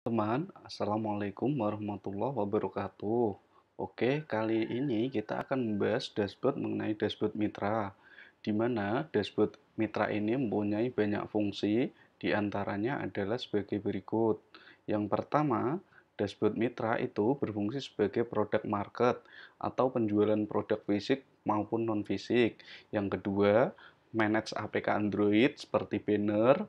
Teman, Assalamualaikum warahmatullahi wabarakatuh. Oke, kali ini kita akan membahas dashboard mengenai dashboard mitra, di mana dashboard mitra ini mempunyai banyak fungsi, di antaranya adalah sebagai berikut. Yang pertama, dashboard mitra itu berfungsi sebagai produk market atau penjualan produk fisik maupun non-fisik. Yang kedua, manage APK Android seperti banner,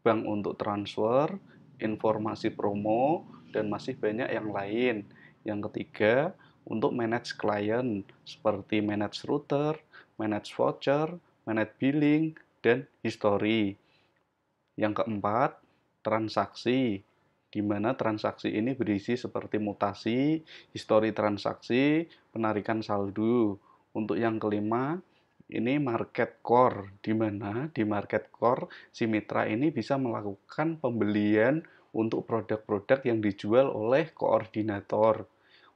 bank untuk transfer, informasi promo, dan masih banyak yang lain. Yang ketiga, untuk manage klien seperti manage router, manage voucher, manage billing, dan history. Yang keempat, transaksi, di mana transaksi ini berisi seperti mutasi, histori transaksi, penarikan saldo. Untuk yang kelima, ini market core, di mana di market core si mitra ini bisa melakukan pembelian untuk produk-produk yang dijual oleh koordinator.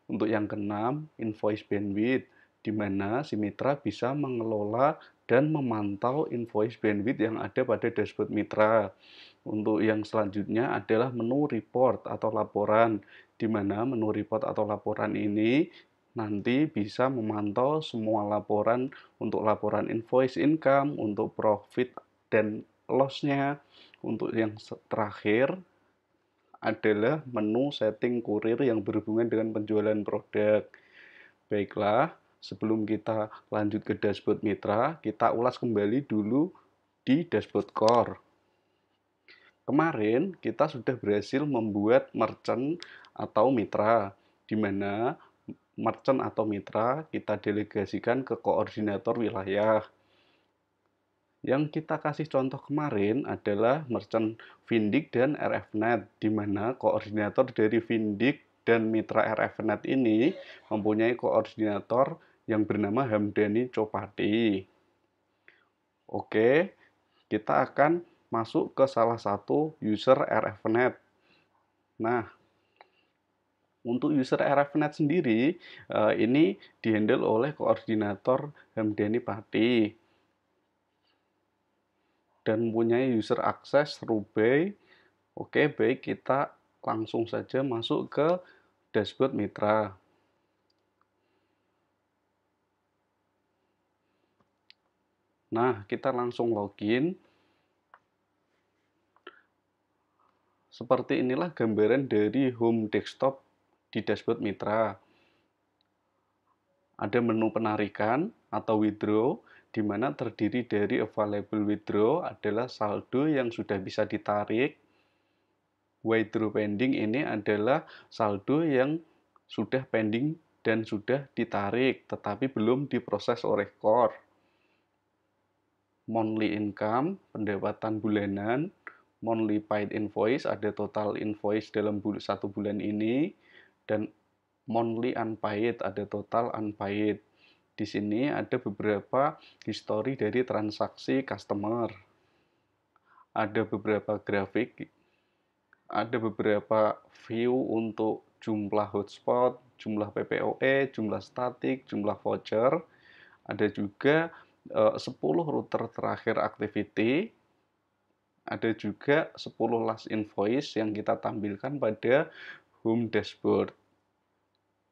Untuk yang keenam, invoice bandwidth, di mana si mitra bisa mengelola dan memantau invoice bandwidth yang ada pada dashboard mitra. Untuk yang selanjutnya adalah menu report atau laporan, di mana menu report atau laporan ini nanti bisa memantau semua laporan untuk laporan invoice income, untuk profit dan loss-nya. Untuk yang terakhir adalah menu setting kurir yang berhubungan dengan penjualan produk. Baiklah, sebelum kita lanjut ke dashboard mitra, kita ulas kembali dulu di dashboard core. Kemarin kita sudah berhasil membuat merchant atau mitra, di mana merchant atau mitra kita delegasikan ke koordinator wilayah. Yang kita kasih contoh kemarin adalah merchant Vindik dan RFnet, di mana koordinator dari Vindik dan mitra RFnet ini mempunyai koordinator yang bernama Hamdani Copati. Oke, kita akan masuk ke salah satu user RFnet. Nah, untuk user RFnet sendiri, ini dihandle oleh koordinator Hamdani Pati dan mempunyai user akses Ruby. Oke, baik, kita langsung saja masuk ke dashboard mitra. Nah, kita langsung login. Seperti inilah gambaran dari home desktop di dashboard mitra. Ada menu penarikan atau withdraw, di mana terdiri dari available withdraw adalah saldo yang sudah bisa ditarik. Withdraw pending ini adalah saldo yang sudah pending dan sudah ditarik, tetapi belum diproses oleh core. Monthly income, pendapatan bulanan. Monthly paid invoice, ada total invoice dalam satu bulan ini. Dan monthly unpaid, ada total unpaid. Di sini ada beberapa histori dari transaksi customer. Ada beberapa grafik, ada beberapa view untuk jumlah hotspot, jumlah PPOE, jumlah statik, jumlah voucher. Ada juga 10 router terakhir activity. Ada juga 10 last invoice yang kita tampilkan pada home dashboard.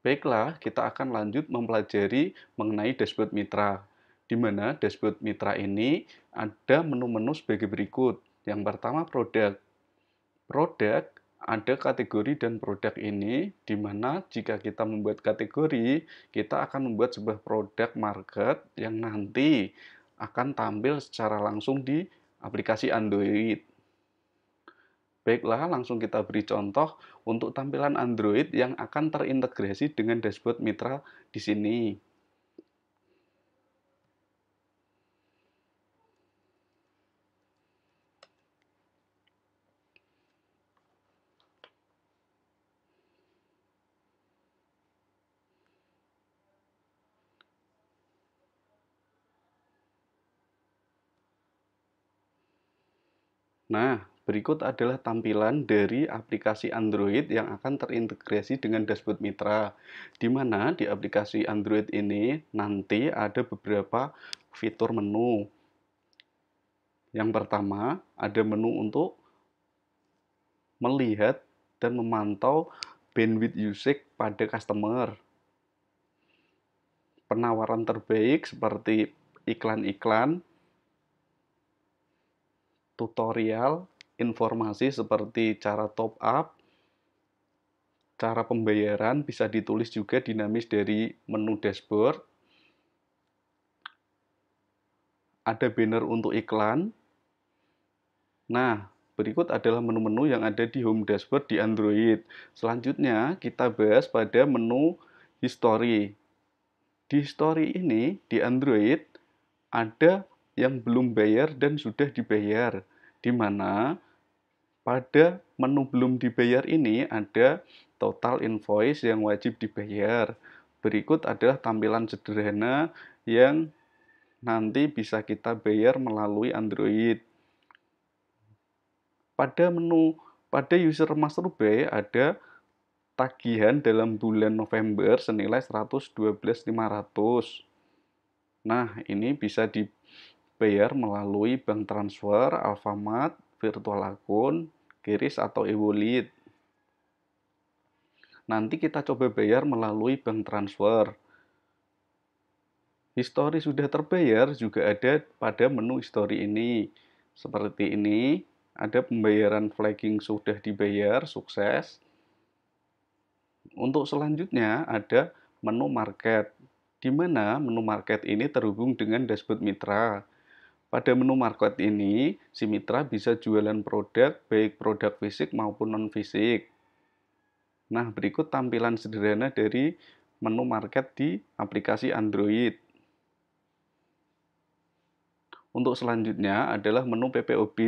Baiklah, kita akan lanjut mempelajari mengenai dashboard mitra, di mana dashboard mitra ini ada menu-menu sebagai berikut. Yang pertama, produk. Produk ada kategori dan produk ini, di mana jika kita membuat kategori, kita akan membuat sebuah produk market yang nanti akan tampil secara langsung di aplikasi Android. Baiklah, langsung kita beri contoh untuk tampilan Android yang akan terintegrasi dengan dashboard mitra di sini. Nah, berikut adalah tampilan dari aplikasi Android yang akan terintegrasi dengan dashboard mitra, di mana di aplikasi Android ini nanti ada beberapa fitur menu. Yang pertama, ada menu untuk melihat dan memantau bandwidth usage pada customer. Penawaran terbaik seperti iklan-iklan, tutorial, informasi seperti cara top up, cara pembayaran bisa ditulis juga dinamis dari menu dashboard. Ada banner untuk iklan. Nah, berikut adalah menu-menu yang ada di home dashboard di Android. Selanjutnya, kita bahas pada menu history. Di history ini, di Android, ada yang belum bayar dan sudah dibayar. Di mana pada menu belum dibayar ini ada total invoice yang wajib dibayar. Berikut adalah tampilan sederhana yang nanti bisa kita bayar melalui Android. Pada user Masterbuy ada tagihan dalam bulan November senilai 112.500. Nah, ini bisa dibayar melalui bank transfer, Alfamart, virtual akun, QRIS atau e-wallet. Nanti kita coba bayar melalui bank transfer. Histori sudah terbayar juga ada pada menu histori ini. Seperti ini, ada pembayaran flagging sudah dibayar, sukses. Untuk selanjutnya ada menu market, di mana menu market ini terhubung dengan dashboard mitra. Pada menu market ini, si mitra bisa jualan produk, baik produk fisik maupun non-fisik. Nah, berikut tampilan sederhana dari menu market di aplikasi Android. Untuk selanjutnya adalah menu PPOB,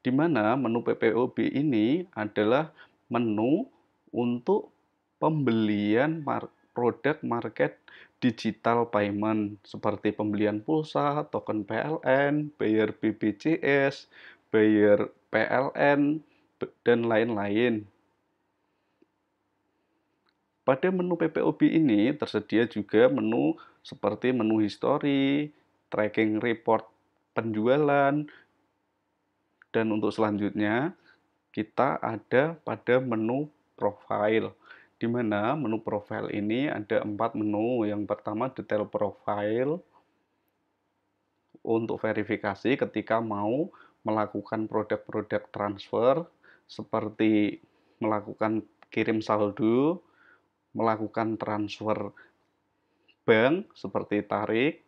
di mana menu PPOB ini adalah menu untuk pembelian produk market digital payment seperti pembelian pulsa, token PLN, bayar BPJS, bayar PLN, dan lain-lain. Pada menu PPOB ini tersedia juga menu seperti menu history, tracking report penjualan, dan untuk selanjutnya kita ada pada menu profile, di mana menu profile ini ada 4 menu. Yang pertama detail profile untuk verifikasi ketika mau melakukan produk-produk transfer seperti melakukan kirim saldo, melakukan transfer bank seperti tarik,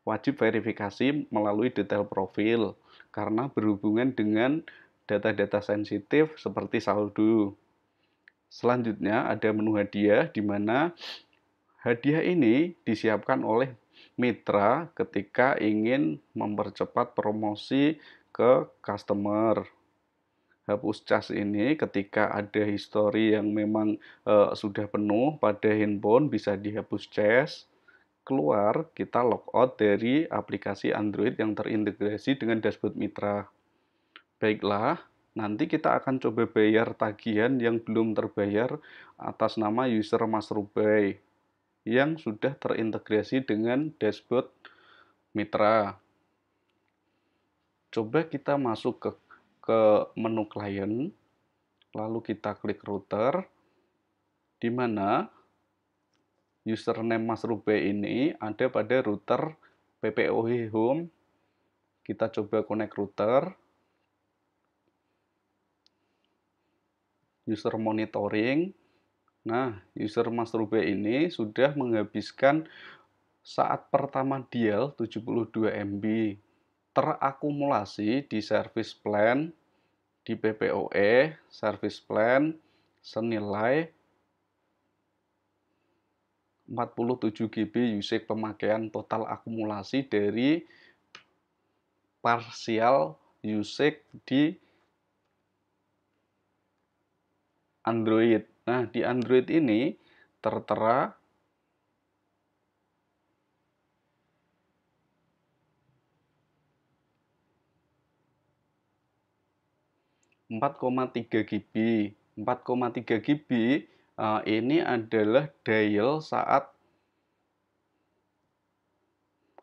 wajib verifikasi melalui detail profil karena berhubungan dengan data-data sensitif seperti saldo. Selanjutnya ada menu hadiah, di mana hadiah ini disiapkan oleh mitra ketika ingin mempercepat promosi ke customer. Hapus cas ini ketika ada histori yang memang sudah penuh pada handphone bisa dihapus cas. Keluar, kita logout dari aplikasi Android yang terintegrasi dengan dashboard mitra. Baiklah, nanti kita akan coba bayar tagihan yang belum terbayar atas nama user Masterbuy yang sudah terintegrasi dengan dashboard mitra. Coba kita masuk ke menu klien, lalu kita klik router, di mana username Masterbuy ini ada pada router PPOH Home. Kita coba connect router. User monitoring. Nah, user Masterbuy ini sudah menghabiskan saat pertama dial 72 MB. Terakumulasi di service plan, di PPOE, service plan senilai 47 GB usage pemakaian total akumulasi dari partial usage di Android. Nah, di Android ini tertera 4,3 GB. 4,3 GB ini adalah dial saat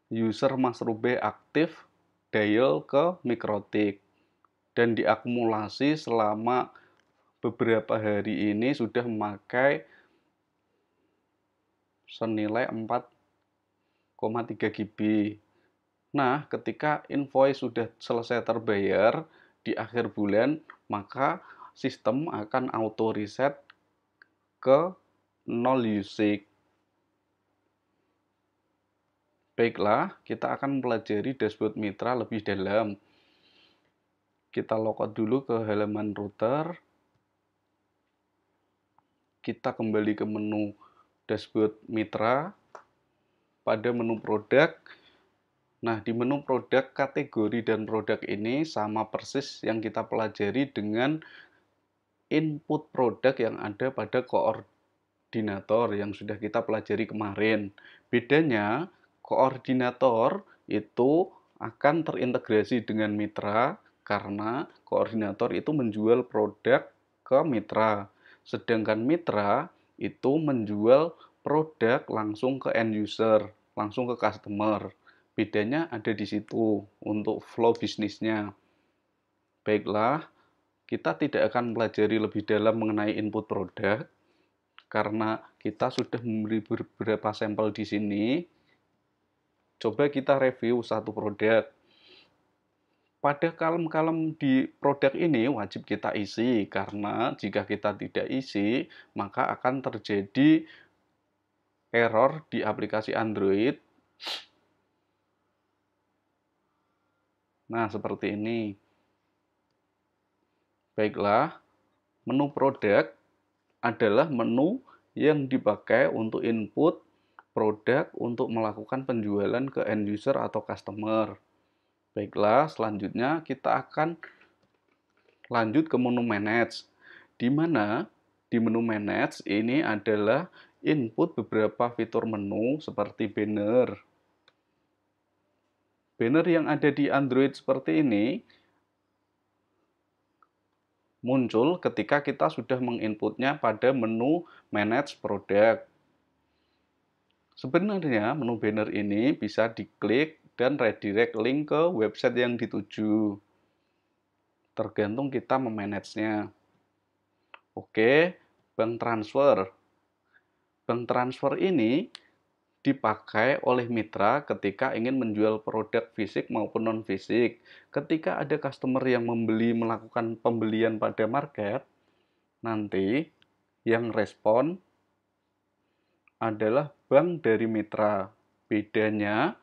user Masterbuy aktif dial ke mikrotik dan diakumulasi selama beberapa hari ini sudah memakai senilai 4,3 GB. Nah, ketika invoice sudah selesai terbayar di akhir bulan, maka sistem akan auto reset ke 0 usage. Baiklah, kita akan mempelajari dashboard mitra lebih dalam. Kita logout dulu ke halaman router. Kita kembali ke menu dashboard mitra. Pada menu produk, nah di menu produk, kategori dan produk ini sama persis yang kita pelajari dengan input produk yang ada pada koordinator yang sudah kita pelajari kemarin. Bedanya, koordinator itu akan terintegrasi dengan mitra karena koordinator itu menjual produk ke mitra. Sedangkan mitra itu menjual produk langsung ke end user, langsung ke customer. Bedanya ada di situ untuk flow bisnisnya. Baiklah, kita tidak akan pelajari lebih dalam mengenai input produk karena kita sudah memberi beberapa sampel di sini. Coba kita review satu produk. Pada kalem-kalem di produk ini wajib kita isi karena jika kita tidak isi maka akan terjadi error di aplikasi Android. Nah, seperti ini. Baiklah, menu produk adalah menu yang dipakai untuk input produk untuk melakukan penjualan ke end user atau customer. Baiklah, selanjutnya kita akan lanjut ke menu manage, di mana di menu manage ini adalah input beberapa fitur menu seperti banner. Banner yang ada di Android seperti ini muncul ketika kita sudah menginputnya pada menu manage product. Sebenarnya menu banner ini bisa diklik dan redirect link ke website yang dituju. Tergantung kita memanage-nya. Oke, bank transfer. Bank transfer ini dipakai oleh mitra ketika ingin menjual produk fisik maupun non-fisik. Ketika ada customer yang melakukan pembelian pada market, nanti yang respon adalah bank dari mitra. Bedanya,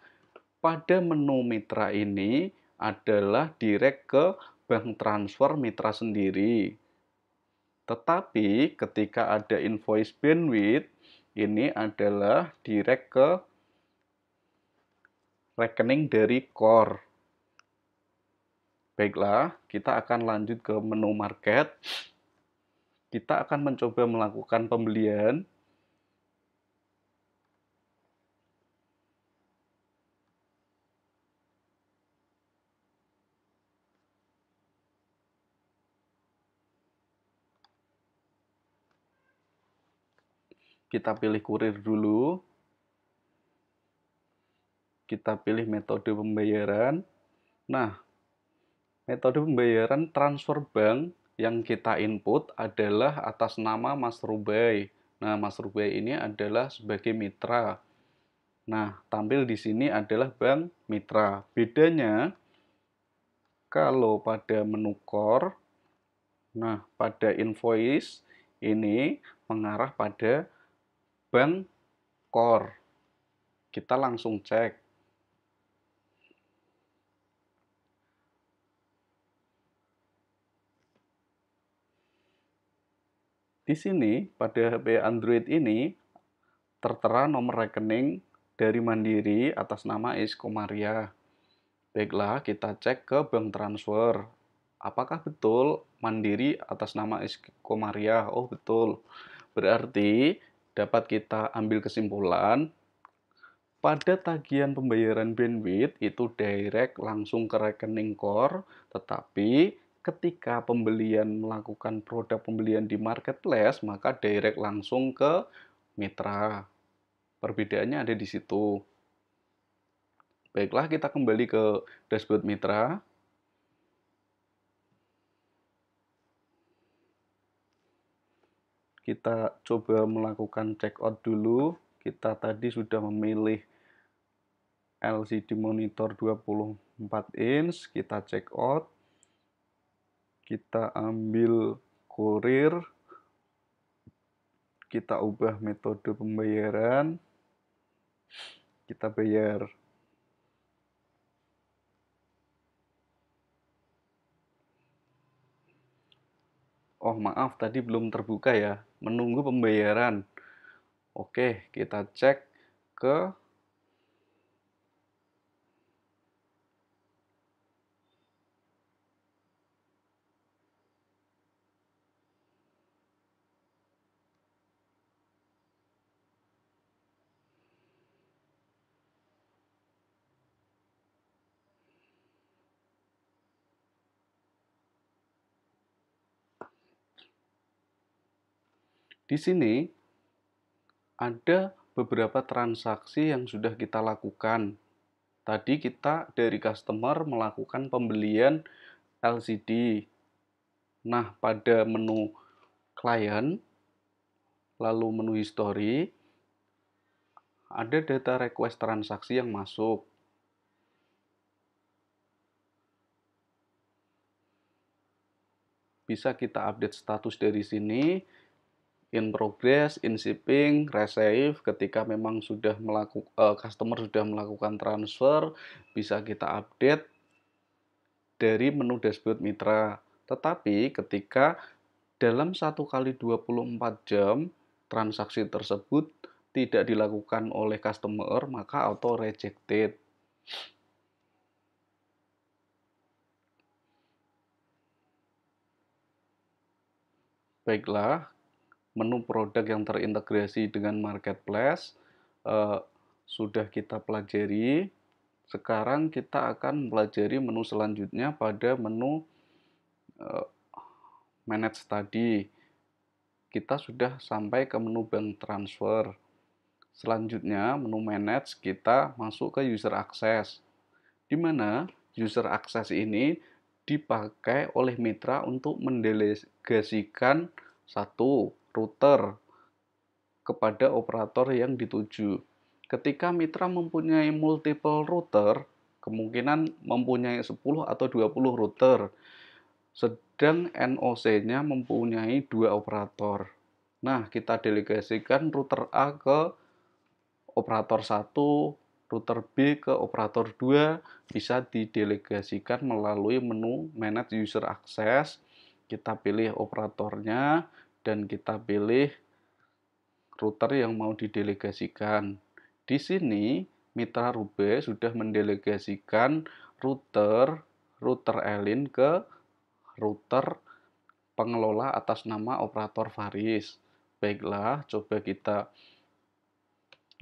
pada menu mitra ini adalah direct ke bank transfer mitra sendiri. Tetapi ketika ada invoice bandwidth, ini adalah direct ke rekening dari core. Baiklah, kita akan lanjut ke menu market. Kita akan mencoba melakukan pembelian. Kita pilih kurir dulu. Kita pilih metode pembayaran. Nah, metode pembayaran transfer bank yang kita input adalah atas nama Mas Rubai. Nah, Mas Rubai ini adalah sebagai mitra. Nah, tampil di sini adalah bank mitra. Bedanya, kalau pada menu core, nah pada invoice ini mengarah pada bank core. Kita langsung cek. Di sini pada HP Android ini tertera nomor rekening dari Mandiri atas nama Is Komaria. Baiklah, kita cek ke bank transfer. Apakah betul Mandiri atas nama Is Komaria? Oh, betul. Berarti dapat kita ambil kesimpulan pada tagihan pembayaran bandwidth itu direct langsung ke rekening core, tetapi ketika melakukan produk pembelian di marketplace, maka direct langsung ke mitra. Perbedaannya ada di situ. Baiklah, kita kembali ke dashboard mitra. Kita coba melakukan check out dulu. Kita tadi sudah memilih LCD monitor 24 inch, kita check out. Kita ambil kurir, kita ubah metode pembayaran, kita bayar. Oh maaf, tadi belum terbuka ya, menunggu pembayaran. Oke, kita cek ke di sini ada beberapa transaksi yang sudah kita lakukan. Tadi kita dari customer melakukan pembelian LCD. Nah, pada menu klien, lalu menu history, ada data request transaksi yang masuk. Bisa kita update status dari sini, in progress, in shipping, receive. Ketika memang sudah customer sudah melakukan transfer, bisa kita update dari menu dashboard mitra. Tetapi ketika dalam 1 kali 24 jam transaksi tersebut tidak dilakukan oleh customer, maka auto rejected. Baiklah, menu produk yang terintegrasi dengan marketplace sudah kita pelajari. Sekarang kita akan pelajari menu selanjutnya pada menu manage tadi. Kita sudah sampai ke menu bank transfer. Selanjutnya, menu manage kita masuk ke user access, di mana user access ini dipakai oleh mitra untuk mendelegasikan satu router kepada operator yang dituju. Ketika mitra mempunyai multiple router, kemungkinan mempunyai 10 atau 20 router, sedang NOC-nya mempunyai 2 operator. Nah, kita delegasikan router A ke operator 1, router B ke operator 2, bisa didelegasikan melalui menu Manage User Access. Kita pilih operatornya dan kita pilih router yang mau didelegasikan. Di sini mitra Rube sudah mendelegasikan router Elin ke router pengelola atas nama operator Faris. Baiklah, coba kita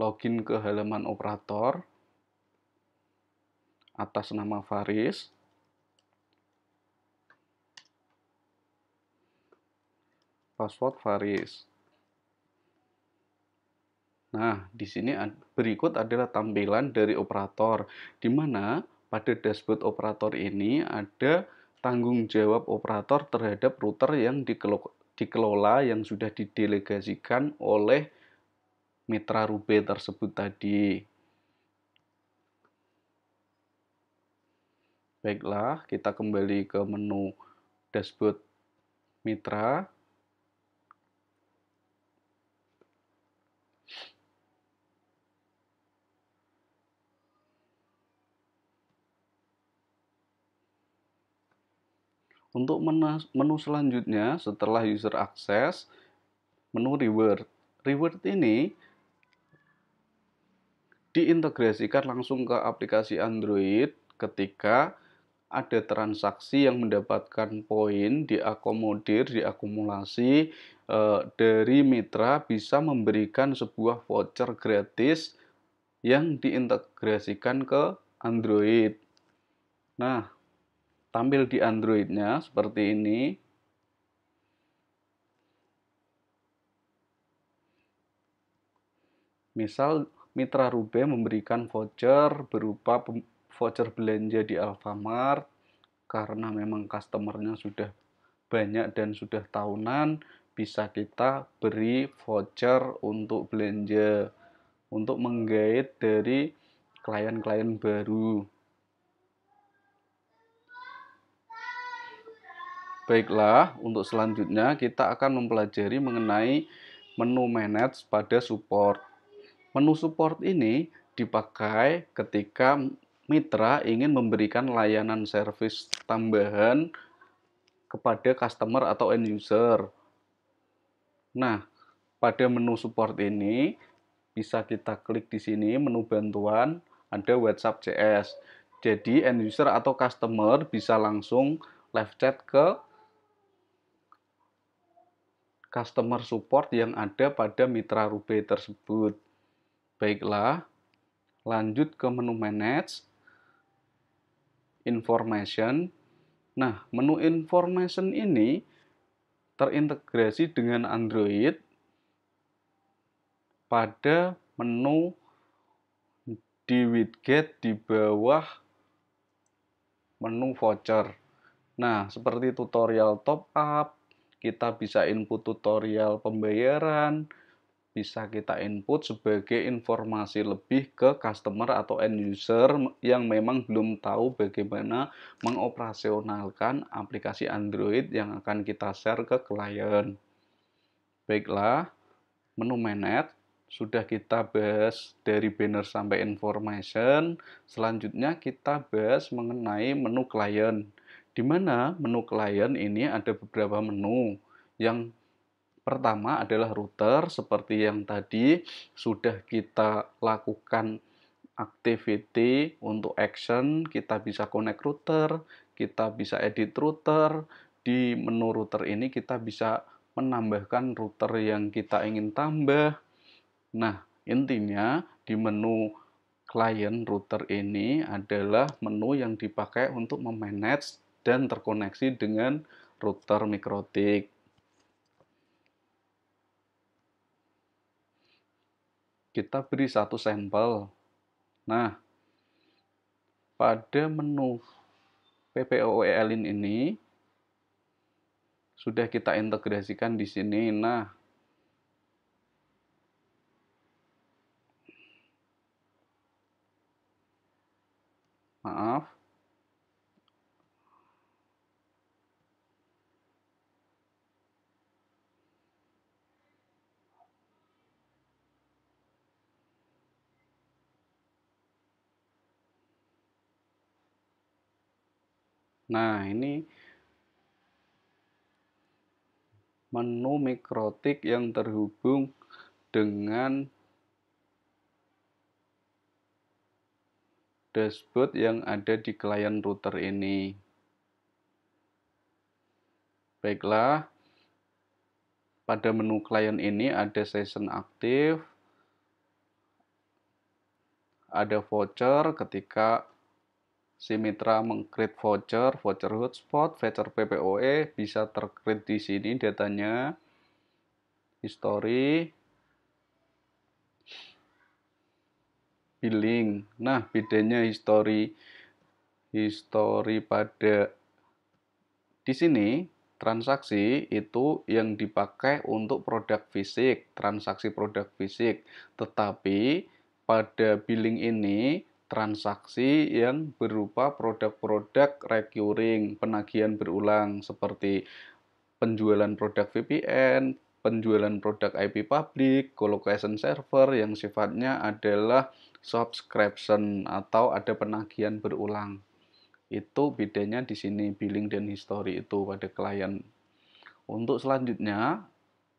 login ke halaman operator atas nama Faris. Password Faris. Nah, di sini berikut adalah tampilan dari operator, di mana pada dashboard operator ini ada tanggung jawab operator terhadap router yang dikelola yang sudah didelegasikan oleh mitra Rube tersebut tadi. Baiklah, kita kembali ke menu dashboard mitra. Untuk menu selanjutnya setelah user access, menu reward. Reward ini diintegrasikan langsung ke aplikasi Android ketika ada transaksi yang mendapatkan poin diakumulasi dari mitra bisa memberikan sebuah voucher gratis yang diintegrasikan ke Android. Nah, tampil di Android-nya seperti ini. Misal mitra Rube memberikan voucher berupa voucher belanja di Alfamart karena memang customernya sudah banyak dan sudah tahunan, bisa kita beri voucher untuk belanja, untuk menggait dari klien-klien baru. Baiklah, untuk selanjutnya kita akan mempelajari mengenai menu manage pada support. Menu support ini dipakai ketika mitra ingin memberikan layanan servis tambahan kepada customer atau end user. Nah, pada menu support ini bisa kita klik di sini menu bantuan, ada WhatsApp CS. Jadi end user atau customer bisa langsung live chat ke customer support yang ada pada mitra Rubey tersebut. Baiklah, lanjut ke menu manage, information. Nah, menu information ini terintegrasi dengan Android pada menu di widget di bawah menu voucher. Nah, seperti tutorial top up, kita bisa input tutorial pembayaran, bisa kita input sebagai informasi lebih ke customer atau end user yang memang belum tahu bagaimana mengoperasionalkan aplikasi Android yang akan kita share ke klien. Baiklah, menu manage sudah kita bahas dari banner sampai information. Selanjutnya kita bahas mengenai menu klien. Di mana menu klien ini ada beberapa menu. Yang pertama adalah router, seperti yang tadi sudah kita lakukan activity untuk action, kita bisa connect router, kita bisa edit router. Di menu router ini kita bisa menambahkan router yang kita ingin tambah. Nah, intinya di menu klien router ini adalah menu yang dipakai untuk memanage dan terkoneksi dengan router mikrotik. Kita beri satu sampel. Nah, pada menu PPOE-Link ini sudah kita integrasikan di sini. Nah, maaf. Nah, ini menu mikrotik yang terhubung dengan dashboard yang ada di klien router ini. Baiklah, pada menu klien ini ada session aktif, ada voucher ketika si mitra meng-create voucher hotspot, voucher PPOE bisa ter-create di sini datanya, history, billing. Nah, bedanya history pada di sini transaksi itu yang dipakai untuk produk fisik, transaksi produk fisik. Tetapi pada billing ini transaksi yang berupa produk-produk recurring, penagihan berulang seperti penjualan produk VPN, penjualan produk IP public, colocation server yang sifatnya adalah subscription atau ada penagihan berulang. Itu bedanya di sini billing dan history itu pada klien. Untuk selanjutnya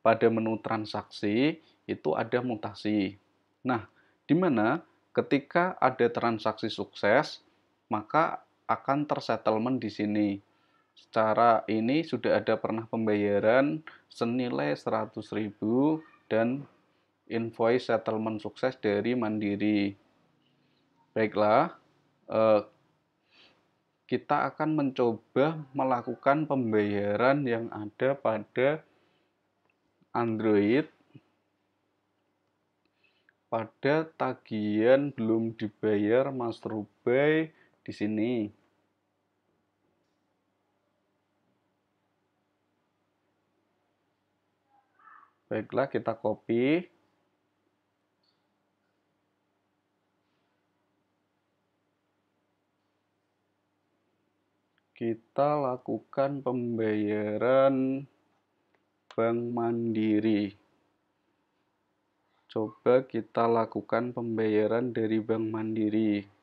pada menu transaksi itu ada mutasi. Nah, di mana ketika ada transaksi sukses, maka akan tersettlement di sini. Secara ini sudah ada pernah pembayaran senilai 100.000 dan invoice settlement sukses dari Mandiri. Baiklah, kita akan mencoba melakukan pembayaran yang ada pada Android pada tagihan belum dibayar Mas Rubey di sini. Baiklah, kita copy. Kita lakukan pembayaran Bank Mandiri. Coba kita lakukan pembayaran dari Bank Mandiri.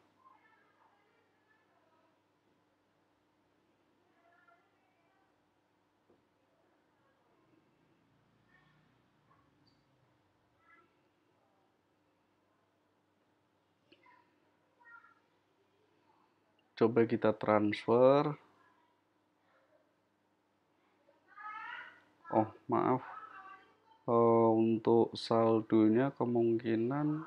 Coba kita transfer. Oh, maaf. Untuk saldonya kemungkinan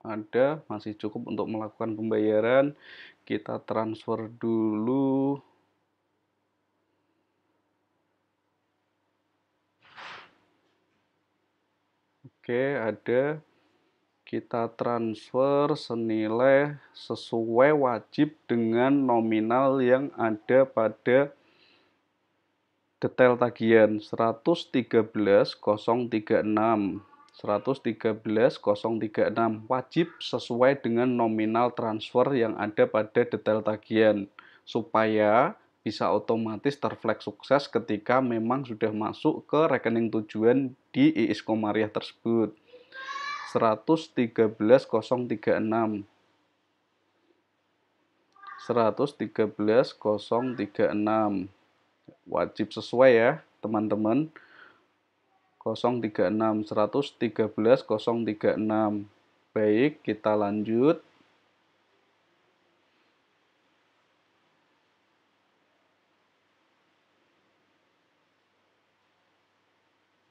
ada, masih cukup untuk melakukan pembayaran. Kita transfer dulu. Oke, ada. Kita transfer senilai sesuai wajib dengan nominal yang ada pada detail tagihan 113.036. 113.036 wajib sesuai dengan nominal transfer yang ada pada detail tagihan supaya bisa otomatis terfleks sukses ketika memang sudah masuk ke rekening tujuan di IIS Komariah tersebut. 113.036 wajib sesuai ya teman-teman. 113.036. Baik, kita lanjut.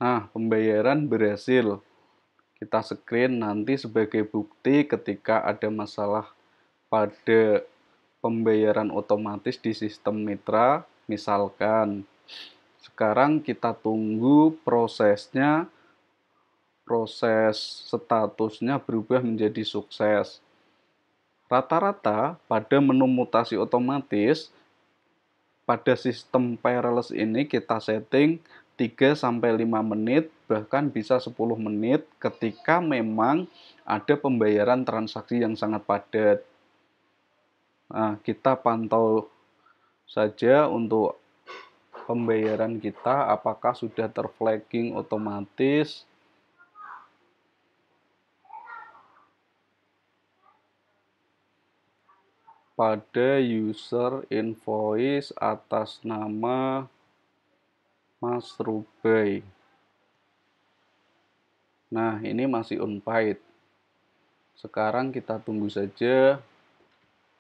Nah, pembayaran berhasil. Kita screen nanti sebagai bukti ketika ada masalah pada pembayaran otomatis di sistem mitra. Misalkan sekarang kita tunggu prosesnya, proses statusnya berubah menjadi sukses. Rata-rata pada menu mutasi otomatis pada sistem payrolls ini kita setting 3-5 menit, bahkan bisa 10 menit ketika memang ada pembayaran transaksi yang sangat padat. Nah, kita pantau saja untuk pembayaran kita apakah sudah terflagging otomatis. Pada user invoice atas nama Mas Rubai. Nah, ini masih unpaid. Sekarang kita tunggu saja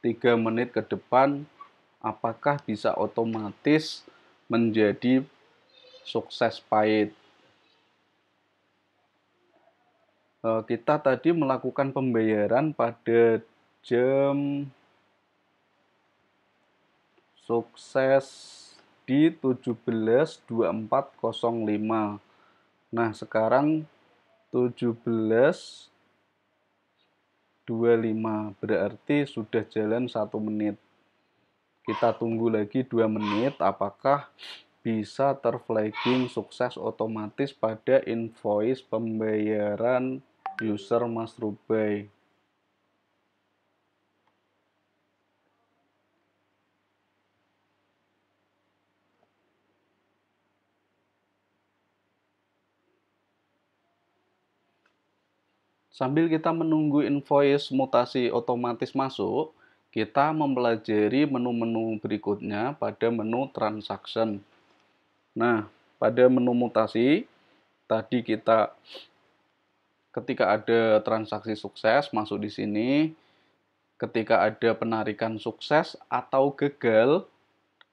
3 menit ke depan apakah bisa otomatis menjadi sukses paid. Kita tadi melakukan pembayaran pada jam sukses di 17.24.05. Nah, sekarang 17.25 berarti sudah jalan 1 menit. Kita tunggu lagi 2 menit apakah bisa terflagging sukses otomatis pada invoice pembayaran user Mas Rubai. Sambil kita menunggu invoice mutasi otomatis masuk, kita mempelajari menu-menu berikutnya pada menu transaction. Nah, pada menu mutasi, tadi kita ketika ada transaksi sukses masuk di sini, ketika ada penarikan sukses atau gagal,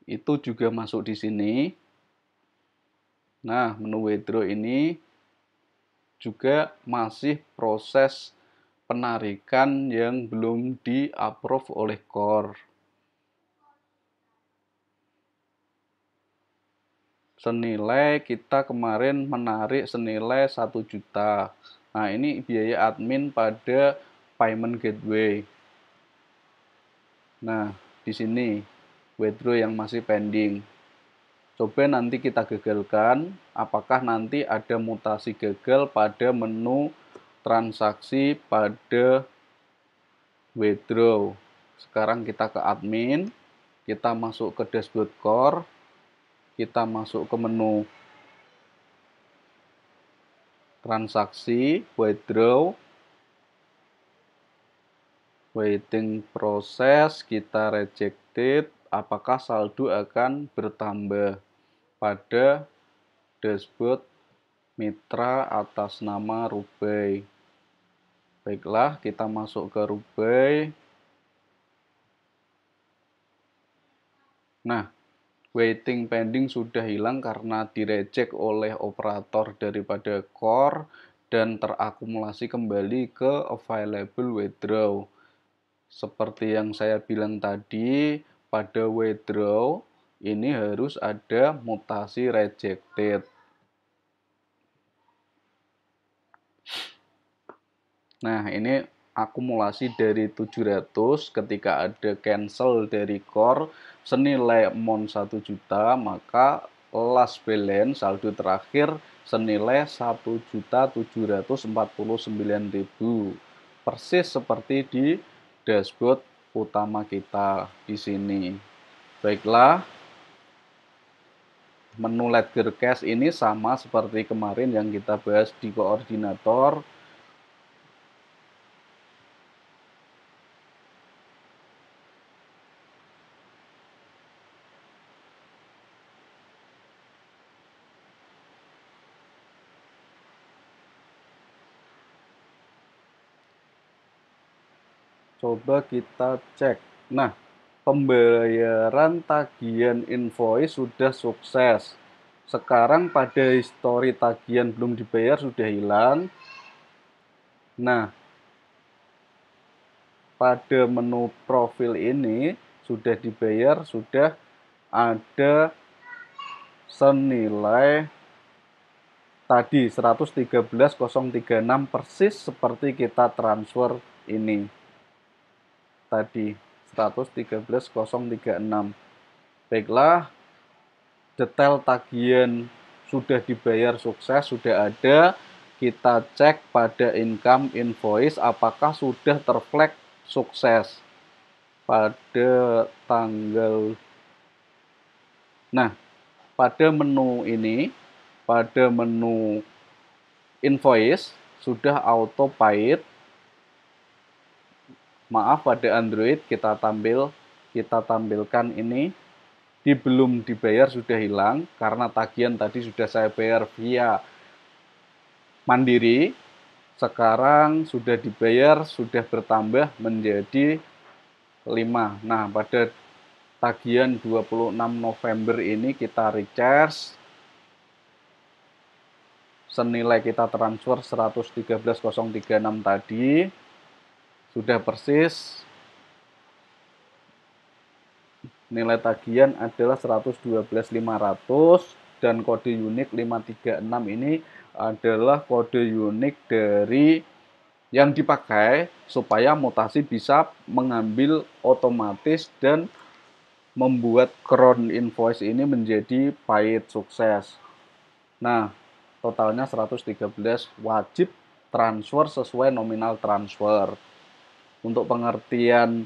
itu juga masuk di sini. Nah, menu withdraw ini juga masih proses penarikan yang belum di-approve oleh core. Senilai kita kemarin menarik senilai 1 juta. Nah, ini biaya admin pada payment gateway. Nah, di sini withdraw yang masih pending. Coba nanti kita gagalkan, apakah nanti ada mutasi gagal pada menu transaksi pada withdraw. Sekarang kita ke admin, kita masuk ke dashboard core, kita masuk ke menu transaksi, withdraw, waiting proses, kita rejected, apakah saldo akan bertambah pada dashboard mitra atas nama Rubai. Baiklah, kita masuk ke Rubai. Nah, waiting pending sudah hilang karena direject oleh operator daripada core dan terakumulasi kembali ke available withdraw. Seperti yang saya bilang tadi, pada withdraw ini harus ada mutasi rejected. Nah, ini akumulasi dari 700 ketika ada cancel dari core senilai amount 1 juta, maka last balance saldo terakhir senilai 1.749.000. Persis seperti di dashboard utama kita di sini. Baiklah, menu ledger cash ini sama seperti kemarin yang kita bahas di koordinator. Coba kita cek. Nah, pembayaran tagihan invoice sudah sukses. Sekarang pada histori tagihan belum dibayar sudah hilang. Nah, pada menu profil ini sudah dibayar, sudah ada senilai tadi 113.036 persis seperti kita transfer ini. Tadi 113.036. Baiklah, detail tagihan sudah dibayar sukses, sudah ada. Kita cek pada income invoice apakah sudah terflag sukses pada tanggal. Nah, pada menu ini, pada menu invoice sudah auto paid. Maaf, pada Android kita tampilkan ini di belum dibayar sudah hilang karena tagihan tadi sudah saya bayar via Mandiri. Sekarang sudah dibayar, sudah bertambah menjadi 5. Nah, pada tagihan 26 November ini kita recharge. Senilai kita transfer 113.036 tadi. Sudah persis. Nilai tagihan adalah 112.500 dan kode unik 536 ini adalah kode unik dari yang dipakai supaya mutasi bisa mengambil otomatis dan membuat crown invoice ini menjadi paid sukses. Nah, totalnya 113 wajib transfer sesuai nominal transfer. Untuk pengertian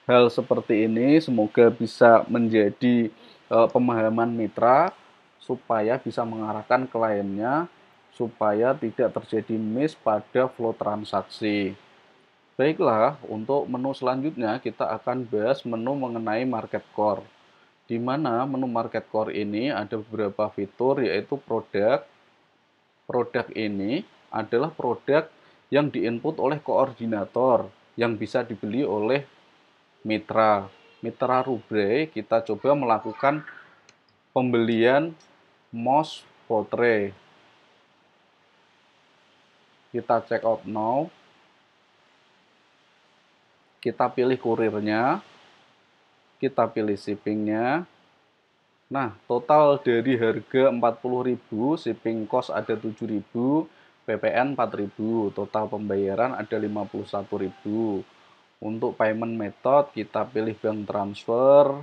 hal seperti ini semoga bisa menjadi pemahaman mitra supaya bisa mengarahkan kliennya supaya tidak terjadi miss pada flow transaksi. Baiklah, untuk menu selanjutnya kita akan bahas menu mengenai market core. Di mana menu market core ini ada beberapa fitur yaitu produk. Produk ini adalah produk yang diinput oleh koordinator yang bisa dibeli oleh mitra Rubai. Kita coba melakukan pembelian mouse portrait. Kita check out now. Kita pilih kurirnya. Kita pilih shippingnya. Nah, total dari harga 40.000, shipping cost ada 7.000, PPN 4.000, total pembayaran ada 51.000. Untuk payment method kita pilih bank transfer.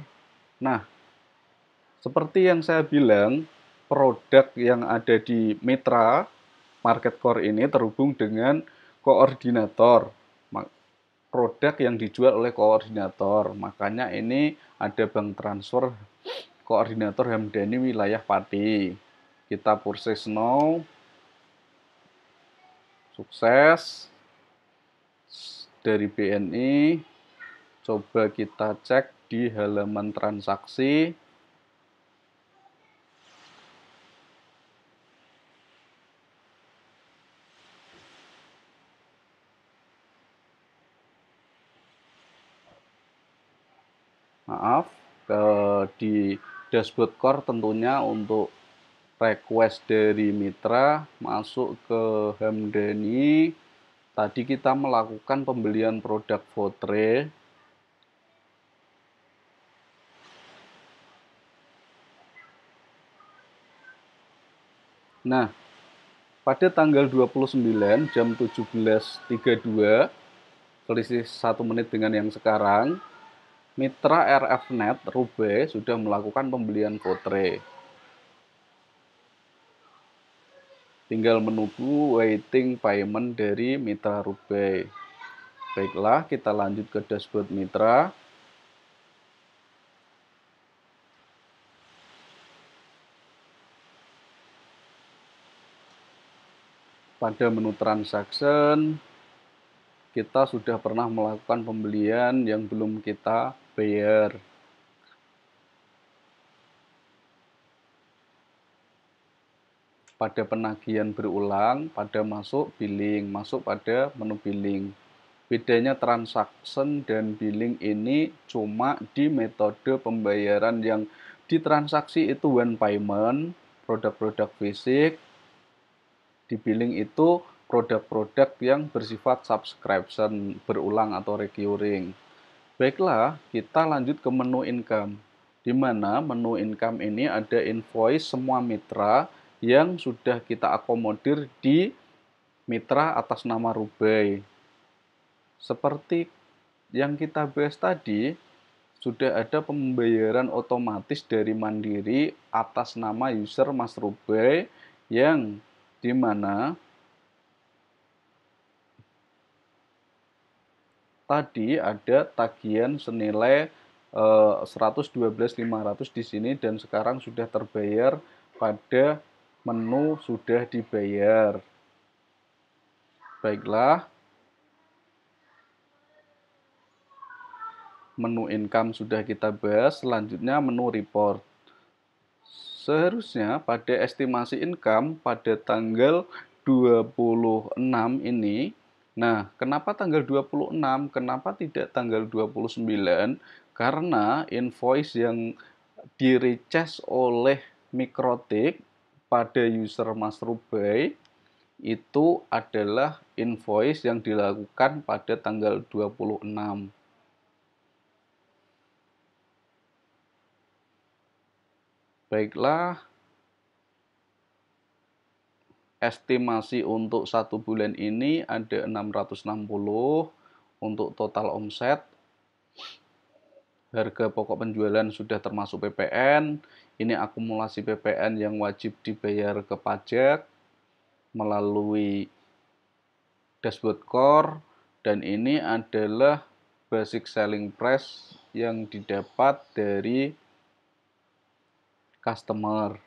Nah, Seperti yang saya bilang, produk yang ada di mitra market core ini terhubung dengan koordinator. Produk yang dijual oleh koordinator. Makanya ini ada bank transfer koordinator Hamdani wilayah Pati. Kita proses now. Sukses. Dari BNI. Coba kita cek di halaman transaksi. Maaf, di dashboard core tentunya untuk request dari mitra masuk ke Hamdani. Tadi kita melakukan pembelian produk Votre. Nah, pada tanggal 29 jam 17.32, selisih 1 menit dengan yang sekarang, mitra RFnet Rube sudah melakukan pembelian Votre. Tinggal menunggu waiting payment dari mitra Rube. Baiklah, kita lanjut ke dashboard mitra. Pada menu transaction, kita sudah pernah melakukan pembelian yang belum kita bayar. Pada penagihan berulang, pada masuk billing, masuk pada menu billing. Bedanya transaction dan billing ini cuma di metode pembayaran yang di transaksi itu one payment, produk-produk fisik. Di billing itu produk-produk yang bersifat subscription, berulang atau recurring. Baiklah, kita lanjut ke menu income. Di mana menu income ini ada invoice semua mitra yang sudah kita akomodir di mitra atas nama Rubai. Seperti yang kita bahas tadi, sudah ada pembayaran otomatis dari Mandiri atas nama user Mas Rubai yang dimana tadi ada tagihan senilai 112.500 di sini dan sekarang sudah terbayar pada menu sudah dibayar. Baiklah, menu income sudah kita bahas, selanjutnya menu report. Seharusnya pada estimasi income pada tanggal 26 ini, nah kenapa tanggal 26, kenapa tidak tanggal 29? Karena invoice yang di-recharge oleh Mikrotik pada user Mas Rubai itu adalah invoice yang dilakukan pada tanggal 26. Baiklah, estimasi untuk 1 bulan ini ada 660 untuk total omset. Harga pokok penjualan sudah termasuk PPN. Ini akumulasi PPN yang wajib dibayar ke pajak melalui dashboard core. Dan ini adalah basic selling price yang didapat dari customer.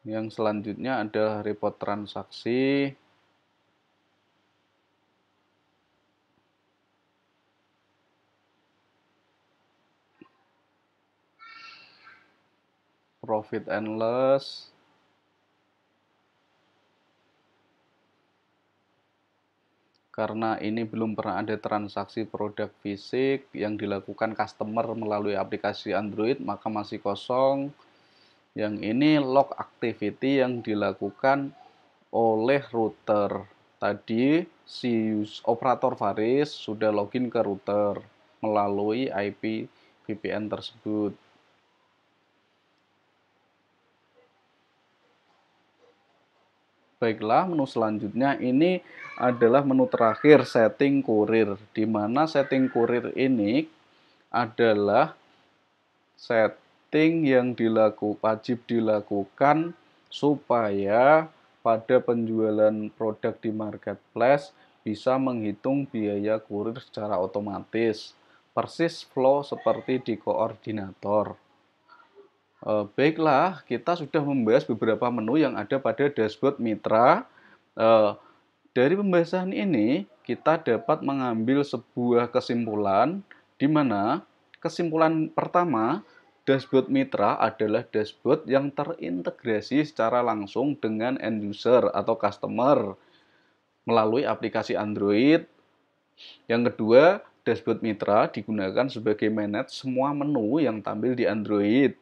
Yang selanjutnya adalah report transaksi. Profit and loss. Karena ini belum pernah ada transaksi produk fisik yang dilakukan customer melalui aplikasi Android, maka masih kosong. Yang ini log activity yang dilakukan oleh router. Tadi si operator Faris sudah login ke router melalui IP VPN tersebut. Baiklah, menu selanjutnya ini adalah menu terakhir, setting kurir. Di mana setting kurir ini adalah yang wajib dilakukan supaya pada penjualan produk di marketplace bisa menghitung biaya kurir secara otomatis, persis flow seperti di koordinator. Baiklah, kita sudah membahas beberapa menu yang ada pada dashboard Mitra. Dari pembahasan ini, kita dapat mengambil sebuah kesimpulan, di mana kesimpulan pertama, dashboard Mitra adalah dashboard yang terintegrasi secara langsung dengan end user atau customer melalui aplikasi Android. Yang kedua, dashboard Mitra digunakan sebagai manage semua menu yang tampil di Android.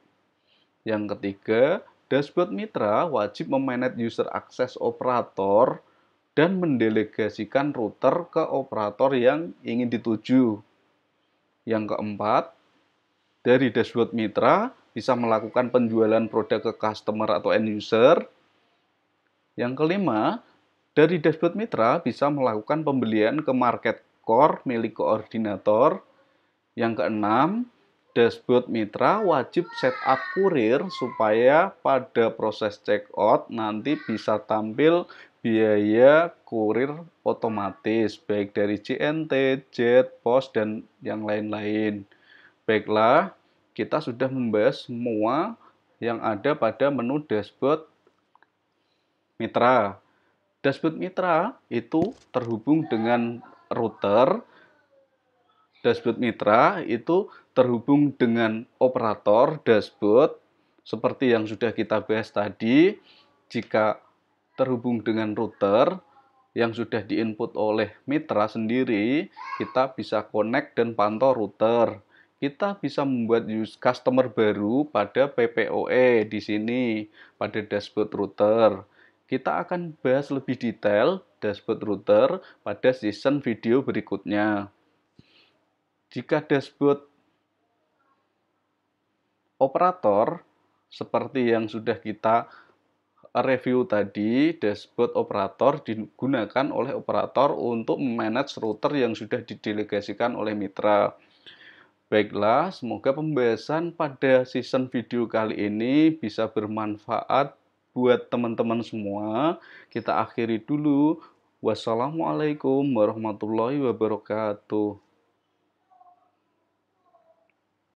Yang ketiga, dashboard Mitra wajib memanage user access operator dan mendelegasikan router ke operator yang ingin dituju. Yang keempat, dari dashboard Mitra bisa melakukan penjualan produk ke customer atau end user. Yang kelima, dari dashboard Mitra bisa melakukan pembelian ke market core milik koordinator. Yang keenam, dashboard Mitra wajib setup kurir supaya pada proses checkout nanti bisa tampil biaya kurir otomatis, baik dari JNT, Jet, Pos, dan yang lain-lain. Baiklah, kita sudah membahas semua yang ada pada menu dashboard Mitra. Dashboard Mitra itu terhubung dengan router. Dashboard Mitra itu terhubung dengan operator dashboard. Seperti yang sudah kita bahas tadi, jika terhubung dengan router yang sudah diinput oleh Mitra sendiri, kita bisa connect dan pantau router. Kita bisa membuat customer baru pada PPOE di sini, pada dashboard router. Kita akan bahas lebih detail dashboard router pada season video berikutnya. Jika dashboard operator, seperti yang sudah kita review tadi, dashboard operator digunakan oleh operator untuk memanage router yang sudah didelegasikan oleh Mitra. Baiklah, semoga pembahasan pada season video kali ini bisa bermanfaat buat teman-teman semua. Kita akhiri dulu. Wassalamualaikum warahmatullahi wabarakatuh.